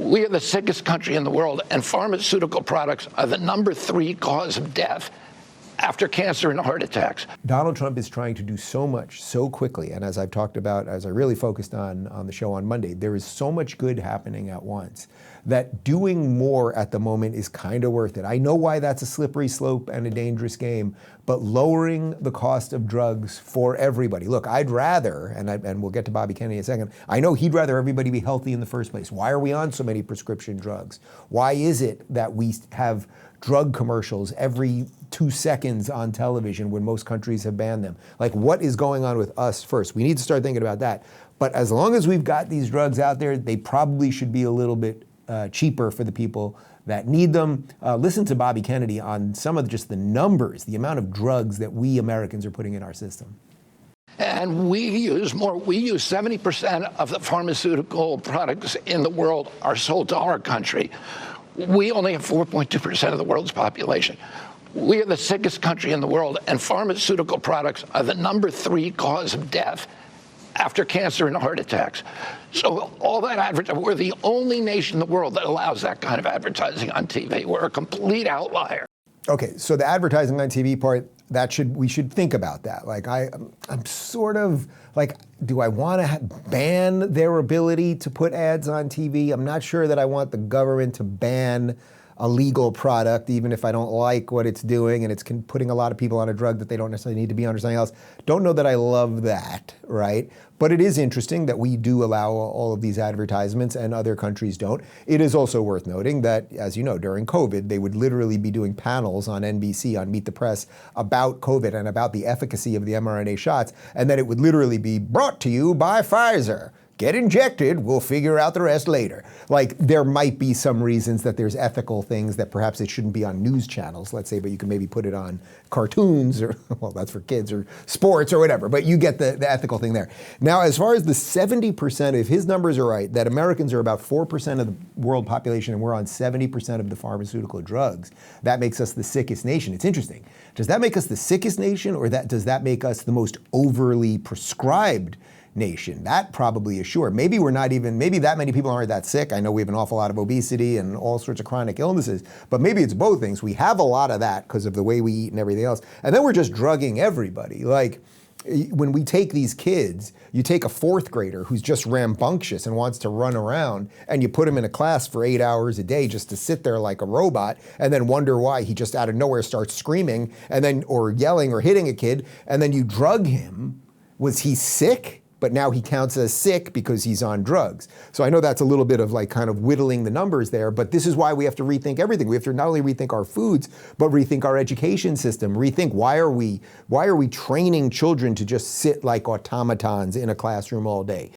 We are the sickest country in the world, and pharmaceutical products are the #3 cause of death after cancer and heart attacks. Donald Trump is trying to do so much so quickly, and as I've talked about, as I really focused on the show on Monday, there is so much good happening at once that doing more at the moment is kind of worth it. I know why that's a slippery slope and a dangerous game, but lowering the cost of drugs for everybody. Look, I'd rather, and we'll get to Bobby Kennedy in a second, I know he'd rather everybody be healthy in the first place. Why are we on so many prescription drugs? Why is it that we have drug commercials every 2 seconds on television when most countries have banned them? Like, what is going on with us first? We need to start thinking about that. But as long as we've got these drugs out there, they probably should be a little bit cheaper for the people that need them. Listen to Bobby Kennedy on some of just the numbers, the amount of drugs that we Americans are putting in our system. And we use 70% of the pharmaceutical products in the world are sold to our country. We only have 4.2% of the world's population. We are the sickest country in the world, and pharmaceutical products are the #3 cause of death after cancer and heart attacks. So all that advertising, we're the only nation in the world that allows that kind of advertising on TV. We're a complete outlier. Okay, so the advertising on TV part, we should think about that. Like, I'm sort of like, do I want to ban their ability to put ads on TV? I'm not sure that I want the government to ban a legal product, even if I don't like what it's doing and it's putting a lot of people on a drug that they don't necessarily need to be on or something else. Don't know that I love that, right? But it is interesting that we do allow all of these advertisements and other countries don't. It is also worth noting that, as you know, during COVID, they would literally be doing panels on NBC, on Meet the Press, about COVID and about the efficacy of the mRNA shots, and then it would literally be brought to you by Pfizer. Get injected, we'll figure out the rest later. Like, there might be some reasons that there's ethical things that perhaps it shouldn't be on news channels, let's say, but you can maybe put it on cartoons or, well, that's for kids, or sports or whatever, but you get the ethical thing there. Now, as far as the 70%, if his numbers are right, that Americans are about 4% of the world population and we're on 70% of the pharmaceutical drugs, that makes us the sickest nation. It's interesting. Does that make us the sickest nation, or does that make us the most overly prescribed nation? That probably is sure. Maybe maybe that many people aren't that sick. I know we have an awful lot of obesity and all sorts of chronic illnesses, but maybe it's both things. We have a lot of that because of the way we eat and everything else. And then we're just drugging everybody. Like, when we take these kids, you take a 4th grader who's just rambunctious and wants to run around, and you put him in a class for 8 hours a day just to sit there like a robot, and then wonder why he just out of nowhere starts screaming or yelling or hitting a kid, and then you drug him. Was he sick? But now he counts as sick because he's on drugs. So I know that's a little bit of like kind of whittling the numbers there, but this is why we have to rethink everything. We have to not only rethink our foods, but rethink our education system, rethink why are we training children to just sit like automatons in a classroom all day?